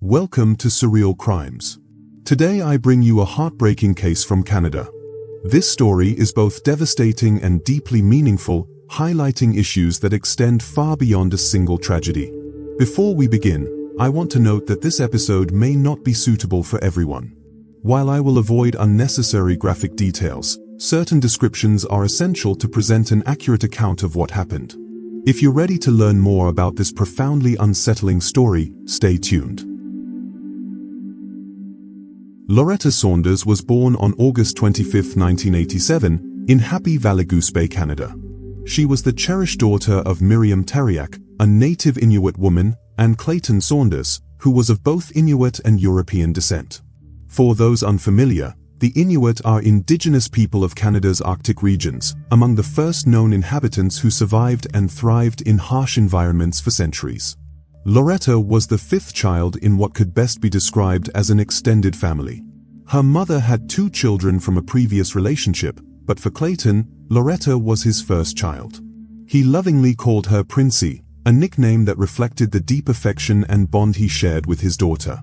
Welcome to Surreal Crimes. Today I bring you a heartbreaking case from Canada. This story is both devastating and deeply meaningful, highlighting issues that extend far beyond a single tragedy. Before we begin, I want to note that this episode may not be suitable for everyone. While I will avoid unnecessary graphic details, certain descriptions are essential to present an accurate account of what happened. If you're ready to learn more about this profoundly unsettling story, stay tuned. Loretta Saunders was born on August 25, 1987, in Happy Valley Goose Bay, Canada. She was the cherished daughter of Miriam Teriak, a native Inuit woman, and Clayton Saunders, who was of both Inuit and European descent. For those unfamiliar, the Inuit are indigenous people of Canada's Arctic regions, among the first known inhabitants who survived and thrived in harsh environments for centuries. Loretta was the fifth child in what could best be described as an extended family. Her mother had two children from a previous relationship, but for Clayton, Loretta was his first child. He lovingly called her Princey, a nickname that reflected the deep affection and bond he shared with his daughter.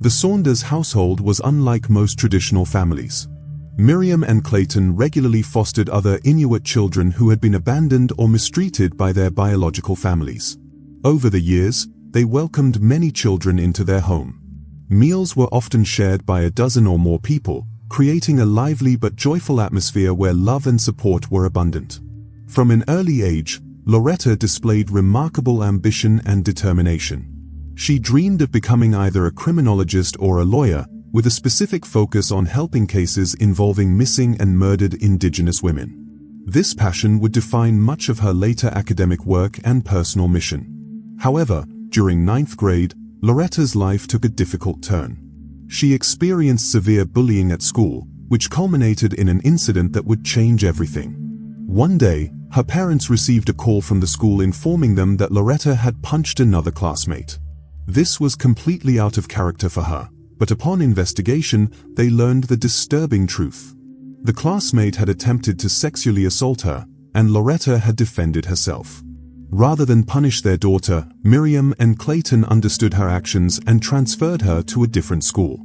The Saunders household was unlike most traditional families. Miriam and Clayton regularly fostered other Inuit children who had been abandoned or mistreated by their biological families. Over the years, they welcomed many children into their home. Meals were often shared by a dozen or more people, creating a lively but joyful atmosphere where love and support were abundant. From an early age, Loretta displayed remarkable ambition and determination. She dreamed of becoming either a criminologist or a lawyer, with a specific focus on helping cases involving missing and murdered Indigenous women. This passion would define much of her later academic work and personal mission. However, during 9th grade, Loretta's life took a difficult turn. She experienced severe bullying at school, which culminated in an incident that would change everything. One day, her parents received a call from the school informing them that Loretta had punched another classmate. This was completely out of character for her, but upon investigation, they learned the disturbing truth. The classmate had attempted to sexually assault her, and Loretta had defended herself. Rather than punish their daughter, Miriam and Clayton understood her actions and transferred her to a different school.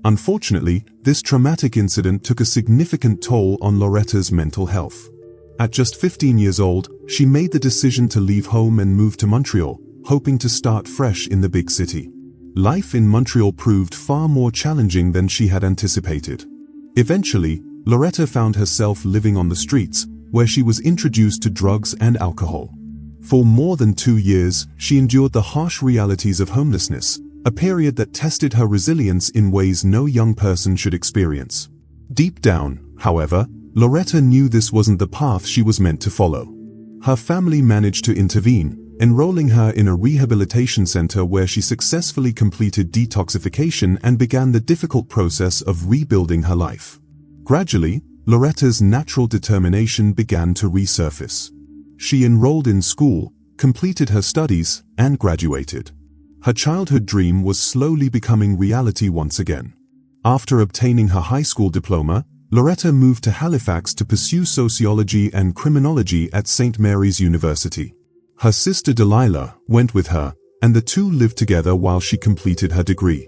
Unfortunately, this traumatic incident took a significant toll on Loretta's mental health. At just 15 years old, she made the decision to leave home and move to Montreal, hoping to start fresh in the big city. Life in Montreal proved far more challenging than she had anticipated. Eventually, Loretta found herself living on the streets, where she was introduced to drugs and alcohol. For more than 2 years, she endured the harsh realities of homelessness, a period that tested her resilience in ways no young person should experience. Deep down, however, Loretta knew this wasn't the path she was meant to follow. Her family managed to intervene, enrolling her in a rehabilitation center where she successfully completed detoxification and began the difficult process of rebuilding her life. Gradually, Loretta's natural determination began to resurface. She enrolled in school, completed her studies, and graduated. Her childhood dream was slowly becoming reality once again. After obtaining her high school diploma, Loretta moved to Halifax to pursue sociology and criminology at St. Mary's University. Her sister Delilah went with her, and the two lived together while she completed her degree.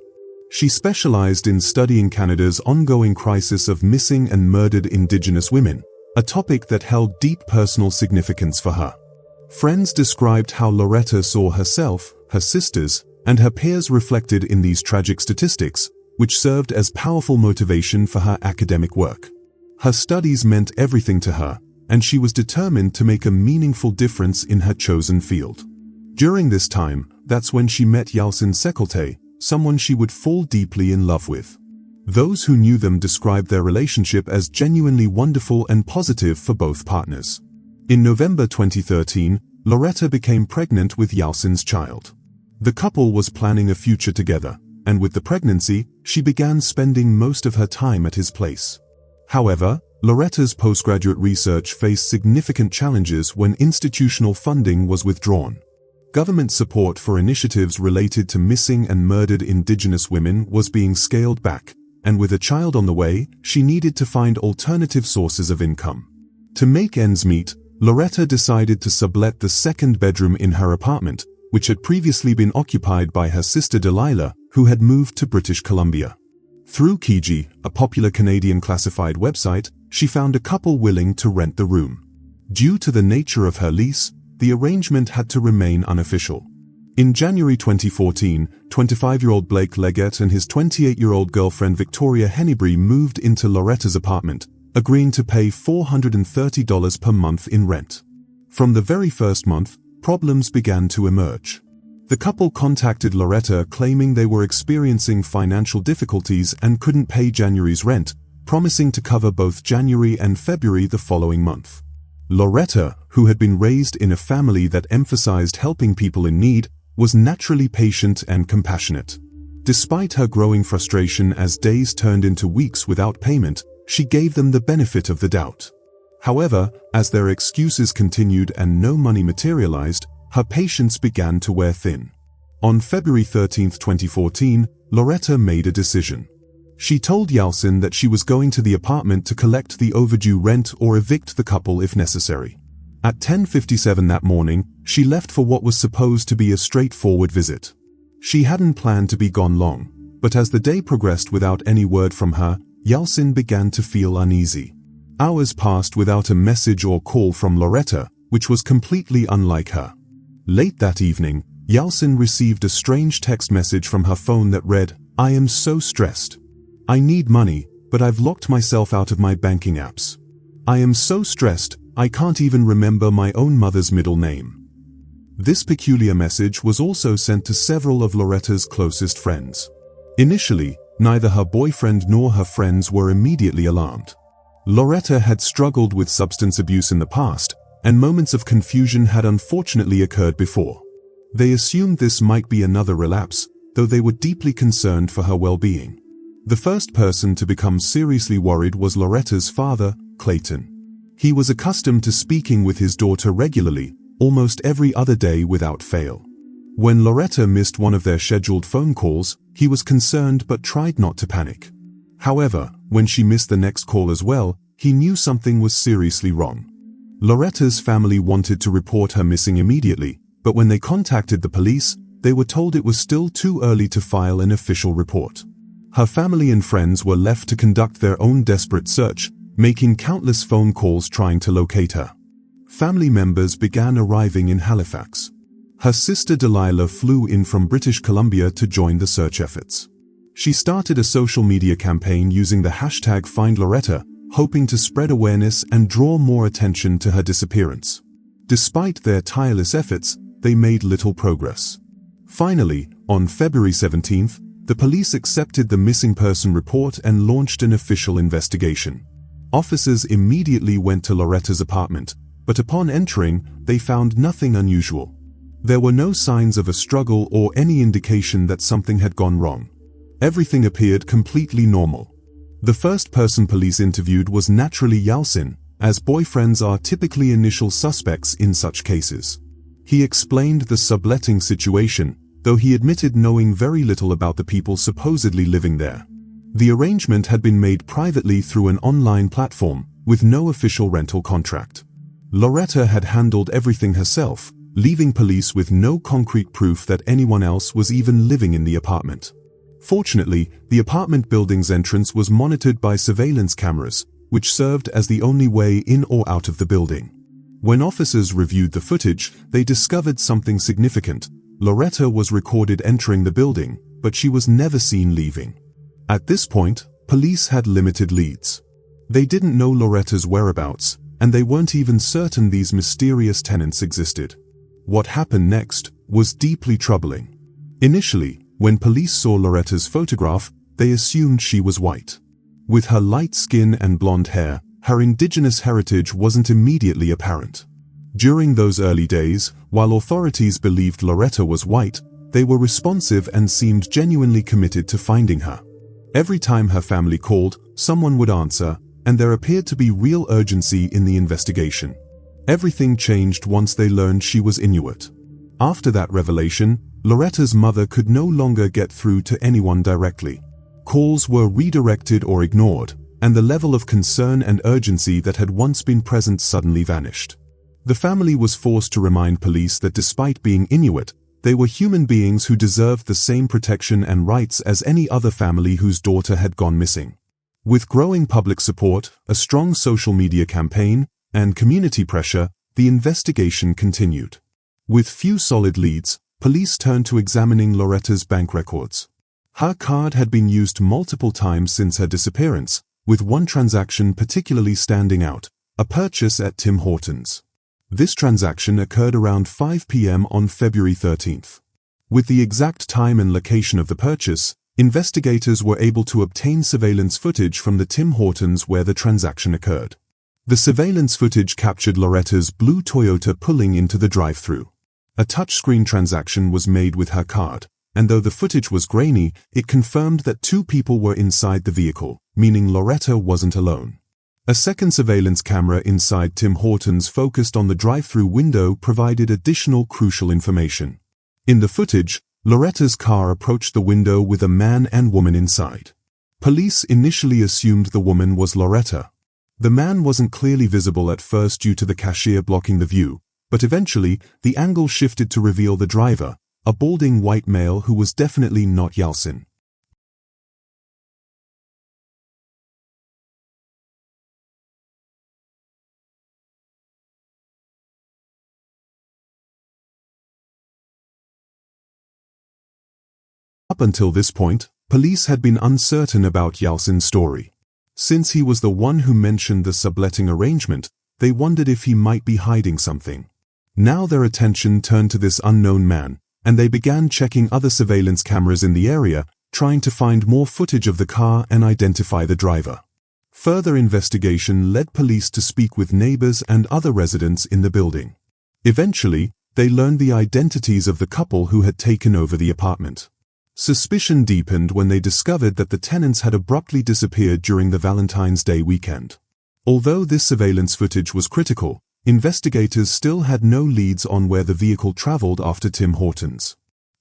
She specialized in studying Canada's ongoing crisis of missing and murdered Indigenous women, a topic that held deep personal significance for her. Friends described how Loretta saw herself, her sisters, and her peers reflected in these tragic statistics, which served as powerful motivation for her academic work. Her studies meant everything to her, and she was determined to make a meaningful difference in her chosen field. During this time, that's when she met Yalcin Sekolte, someone she would fall deeply in love with. Those who knew them described their relationship as genuinely wonderful and positive for both partners. In November 2013, Loretta became pregnant with Yalcin's child. The couple was planning a future together, and with the pregnancy, she began spending most of her time at his place. However, Loretta's postgraduate research faced significant challenges when institutional funding was withdrawn. Government support for initiatives related to missing and murdered Indigenous women was being scaled back, and with a child on the way, she needed to find alternative sources of income. To make ends meet, Loretta decided to sublet the second bedroom in her apartment, which had previously been occupied by her sister Delilah, who had moved to British Columbia. Through Kijiji, a popular Canadian classified website, she found a couple willing to rent the room. Due to the nature of her lease, the arrangement had to remain unofficial. In January 2014, 25-year-old Blake Leggett and his 28-year-old girlfriend Victoria Hennebree moved into Loretta's apartment, agreeing to pay $430 per month in rent. From the very first month, problems began to emerge. The couple contacted Loretta claiming they were experiencing financial difficulties and couldn't pay January's rent, promising to cover both January and February the following month. Loretta, who had been raised in a family that emphasized helping people in need, was naturally patient and compassionate. Despite her growing frustration as days turned into weeks without payment, she gave them the benefit of the doubt. However, as their excuses continued and no money materialized, her patience began to wear thin. On February 13, 2014, Loretta made a decision. She told Yalcin that she was going to the apartment to collect the overdue rent or evict the couple if necessary. At 10:57 that morning, she left for what was supposed to be a straightforward visit. She hadn't planned to be gone long, but as the day progressed without any word from her, Yalcin began to feel uneasy. Hours passed without a message or call from Loretta, which was completely unlike her. Late that evening, Yalcin received a strange text message from her phone that read, "I am so stressed. I need money, but I've locked myself out of my banking apps. I am so stressed, I can't even remember my own mother's middle name." This peculiar message was also sent to several of Loretta's closest friends. Initially, neither her boyfriend nor her friends were immediately alarmed. Loretta had struggled with substance abuse in the past, and moments of confusion had unfortunately occurred before. They assumed this might be another relapse, though they were deeply concerned for her well-being. The first person to become seriously worried was Loretta's father, Clayton. He was accustomed to speaking with his daughter regularly, almost every other day without fail. When Loretta missed one of their scheduled phone calls, he was concerned but tried not to panic. However, when she missed the next call as well, he knew something was seriously wrong. Loretta's family wanted to report her missing immediately, but when they contacted the police, they were told it was still too early to file an official report. Her family and friends were left to conduct their own desperate search, making countless phone calls trying to locate her. Family members began arriving in Halifax. Her sister Delilah flew in from British Columbia to join the search efforts. She started a social media campaign using the hashtag #FindLoretta, hoping to spread awareness and draw more attention to her disappearance. Despite their tireless efforts, they made little progress. Finally, on February 17th, the police accepted the missing person report and launched an official investigation. Officers immediately went to Loretta's apartment, but upon entering, they found nothing unusual. There were no signs of a struggle or any indication that something had gone wrong. Everything appeared completely normal. The first person police interviewed was naturally Yalcin, as boyfriends are typically initial suspects in such cases. He explained the subletting situation, though he admitted knowing very little about the people supposedly living there. The arrangement had been made privately through an online platform, with no official rental contract. Loretta had handled everything herself, leaving police with no concrete proof that anyone else was even living in the apartment. Fortunately, the apartment building's entrance was monitored by surveillance cameras, which served as the only way in or out of the building. When officers reviewed the footage, they discovered something significant. Loretta was recorded entering the building, but she was never seen leaving. At this point, police had limited leads. They didn't know Loretta's whereabouts, and they weren't even certain these mysterious tenants existed. What happened next was deeply troubling. Initially, when police saw Loretta's photograph, they assumed she was white. With her light skin and blonde hair, her indigenous heritage wasn't immediately apparent. During those early days, while authorities believed Loretta was white, they were responsive and seemed genuinely committed to finding her. Every time her family called, someone would answer, and there appeared to be real urgency in the investigation. Everything changed once they learned she was Inuit. After that revelation, Loretta's mother could no longer get through to anyone directly. Calls were redirected or ignored, and the level of concern and urgency that had once been present suddenly vanished. The family was forced to remind police that despite being Inuit, they were human beings who deserved the same protection and rights as any other family whose daughter had gone missing. With growing public support, a strong social media campaign, and community pressure, the investigation continued. With few solid leads, police turned to examining Loretta's bank records. Her card had been used multiple times since her disappearance, with one transaction particularly standing out, a purchase at Tim Hortons. This transaction occurred around 5 p.m. on February 13th. With the exact time and location of the purchase, investigators were able to obtain surveillance footage from the Tim Hortons where the transaction occurred. The surveillance footage captured Loretta's blue Toyota pulling into the drive-thru. A touchscreen transaction was made with her card, and though the footage was grainy, it confirmed that 2 people were inside the vehicle, meaning Loretta wasn't alone. A second surveillance camera inside Tim Hortons focused on the drive-thru window provided additional crucial information. In the footage, Loretta's car approached the window with a man and woman inside. Police initially assumed the woman was Loretta. The man wasn't clearly visible at first due to the cashier blocking the view, but eventually, the angle shifted to reveal the driver, a balding white male who was definitely not Yalcin. Up until this point, police had been uncertain about Yalcin's story. Since he was the one who mentioned the subletting arrangement, they wondered if he might be hiding something. Now their attention turned to this unknown man, and they began checking other surveillance cameras in the area, trying to find more footage of the car and identify the driver. Further investigation led police to speak with neighbors and other residents in the building. Eventually, they learned the identities of the couple who had taken over the apartment. Suspicion deepened when they discovered that the tenants had abruptly disappeared during the Valentine's Day weekend. Although this surveillance footage was critical, investigators still had no leads on where the vehicle traveled after Tim Hortons.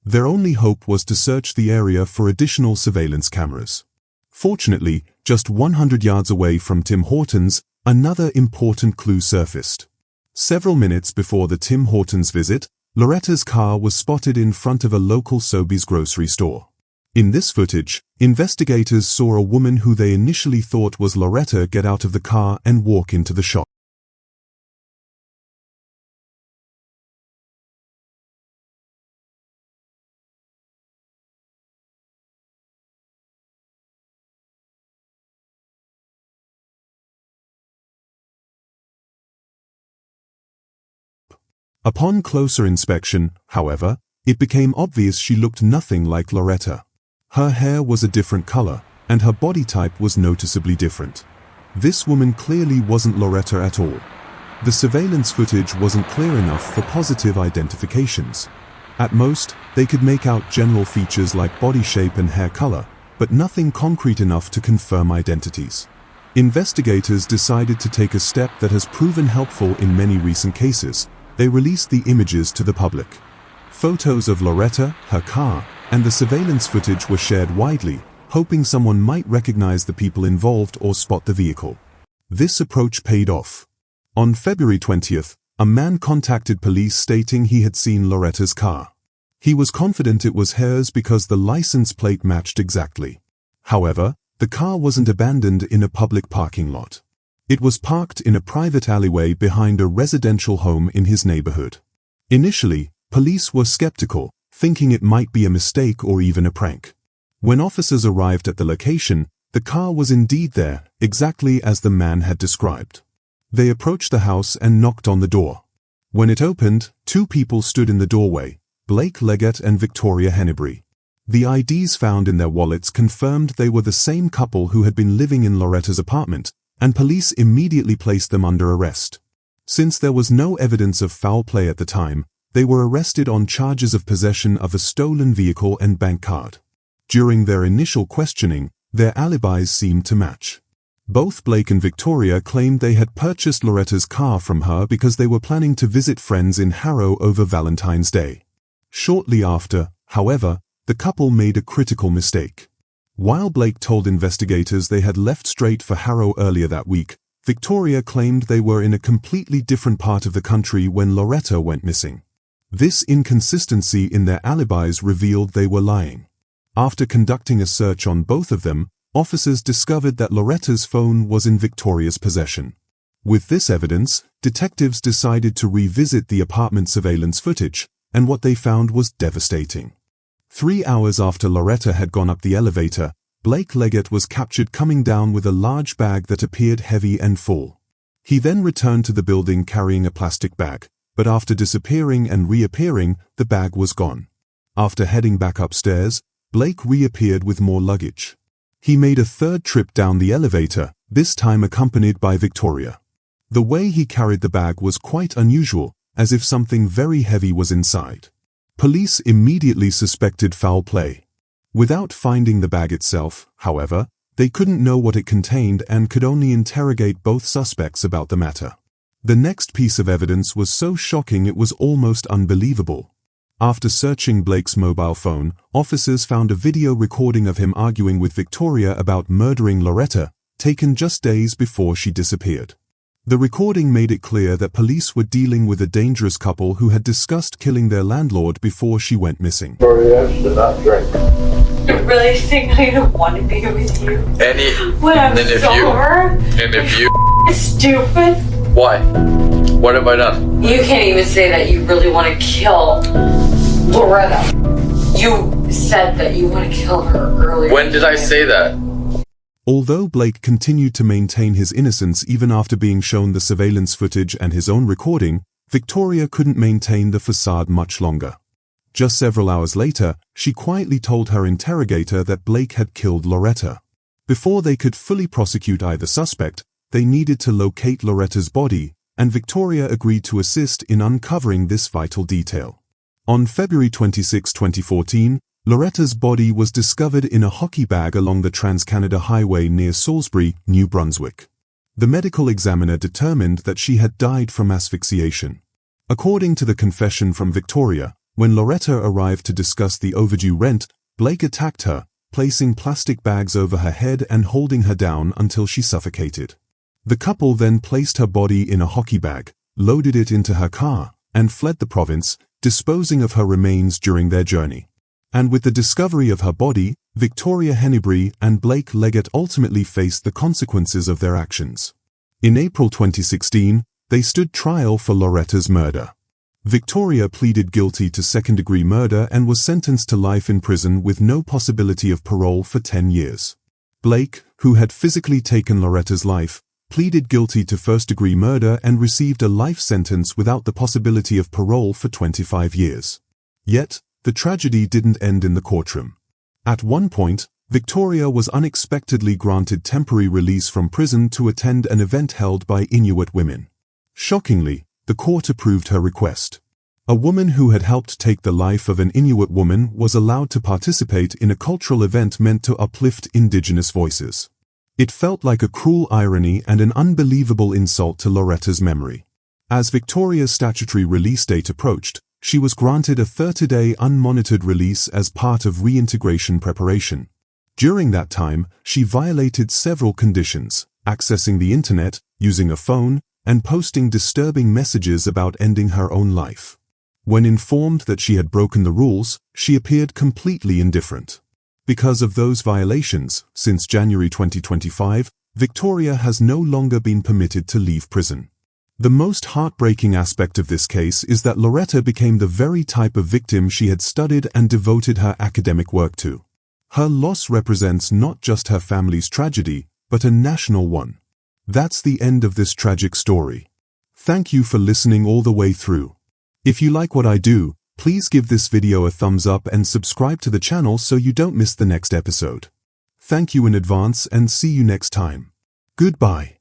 Their only hope was to search the area for additional surveillance cameras. Fortunately, just 100 yards away from Tim Hortons, another important clue surfaced. Several minutes before the Tim Hortons visit, Loretta's car was spotted in front of a local Sobeys grocery store. In this footage, investigators saw a woman who they initially thought was Loretta get out of the car and walk into the shop. Upon closer inspection, however, it became obvious she looked nothing like Loretta. Her hair was a different color, and her body type was noticeably different. This woman clearly wasn't Loretta at all. The surveillance footage wasn't clear enough for positive identifications. At most, they could make out general features like body shape and hair color, but nothing concrete enough to confirm identities. Investigators decided to take a step that has proven helpful in many recent cases. They released the images to the public. Photos of Loretta, her car, and the surveillance footage were shared widely, hoping someone might recognize the people involved or spot the vehicle. This approach paid off. On February 20th, a man contacted police stating he had seen Loretta's car. He was confident it was hers because the license plate matched exactly. However, the car wasn't abandoned in a public parking lot. It was parked in a private alleyway behind a residential home in his neighborhood. Initially, police were skeptical, thinking it might be a mistake or even a prank. When officers arrived at the location, the car was indeed there, exactly as the man had described. They approached the house and knocked on the door. When it opened, 2 people stood in the doorway, Blake Leggett and Victoria Hennebury. The IDs found in their wallets confirmed they were the same couple who had been living in Loretta's apartment, and police immediately placed them under arrest. Since there was no evidence of foul play at the time, they were arrested on charges of possession of a stolen vehicle and bank card. During their initial questioning, their alibis seemed to match. Both Blake and Victoria claimed they had purchased Loretta's car from her because they were planning to visit friends in Harrow over Valentine's Day. Shortly after, however, the couple made a critical mistake. While Blake told investigators they had left straight for Harrow earlier that week, Victoria claimed they were in a completely different part of the country when Loretta went missing. This inconsistency in their alibis revealed they were lying. After conducting a search on both of them, officers discovered that Loretta's phone was in Victoria's possession. With this evidence, detectives decided to revisit the apartment surveillance footage, and what they found was devastating. 3 hours after Loretta had gone up the elevator, Blake Leggett was captured coming down with a large bag that appeared heavy and full. He then returned to the building carrying a plastic bag, but after disappearing and reappearing, the bag was gone. After heading back upstairs, Blake reappeared with more luggage. He made a third trip down the elevator, this time accompanied by Victoria. The way he carried the bag was quite unusual, as if something very heavy was inside. Police immediately suspected foul play. Without finding the bag itself, however, they couldn't know what it contained and could only interrogate both suspects about the matter. The next piece of evidence was so shocking it was almost unbelievable. After searching Blake's mobile phone, officers found a video recording of him arguing with Victoria about murdering Loretta, taken just days before she disappeared. The recording made it clear that police were dealing with a dangerous couple who had discussed killing their landlord before she went missing. To not drink. You really think I don't want to be with you? When I'm sober? if you, Stupid? why? What have I done? You can't even say that you really want to kill Loretta. You said that you want to kill her earlier. When did I say that? Although Blake continued to maintain his innocence even after being shown the surveillance footage and his own recording, Victoria couldn't maintain the facade much longer. Just several hours later, she quietly told her interrogator that Blake had killed Loretta. Before they could fully prosecute either suspect, they needed to locate Loretta's body, and Victoria agreed to assist in uncovering this vital detail. On February 26, 2014, Loretta's body was discovered in a hockey bag along the Trans-Canada Highway near Salisbury, New Brunswick. The medical examiner determined that she had died from asphyxiation. According to the confession from Victoria, when Loretta arrived to discuss the overdue rent, Blake attacked her, placing plastic bags over her head and holding her down until she suffocated. The couple then placed her body in a hockey bag, loaded it into her car, and fled the province, disposing of her remains during their journey. And with the discovery of her body, Victoria Hennebree and Blake Leggett ultimately faced the consequences of their actions. In April 2016, they stood trial for Loretta's murder. Victoria pleaded guilty to second-degree murder and was sentenced to life in prison with no possibility of parole for 10 years. Blake, who had physically taken Loretta's life, pleaded guilty to first-degree murder and received a life sentence without the possibility of parole for 25 years. Yet, the tragedy didn't end in the courtroom. At one point, Victoria was unexpectedly granted temporary release from prison to attend an event held by Inuit women. Shockingly, the court approved her request. A woman who had helped take the life of an Inuit woman was allowed to participate in a cultural event meant to uplift Indigenous voices. It felt like a cruel irony and an unbelievable insult to Loretta's memory. As Victoria's statutory release date approached, she was granted a 30-day unmonitored release as part of reintegration preparation. During that time, she violated several conditions, accessing the internet, using a phone, and posting disturbing messages about ending her own life. When informed that she had broken the rules, she appeared completely indifferent. Because of those violations, since January 2025, Victoria has no longer been permitted to leave prison. The most heartbreaking aspect of this case is that Loretta became the very type of victim she had studied and devoted her academic work to. Her loss represents not just her family's tragedy, but a national one. That's the end of this tragic story. Thank you for listening all the way through. If you like what I do, please give this video a thumbs up and subscribe to the channel so you don't miss the next episode. Thank you in advance and see you next time. Goodbye.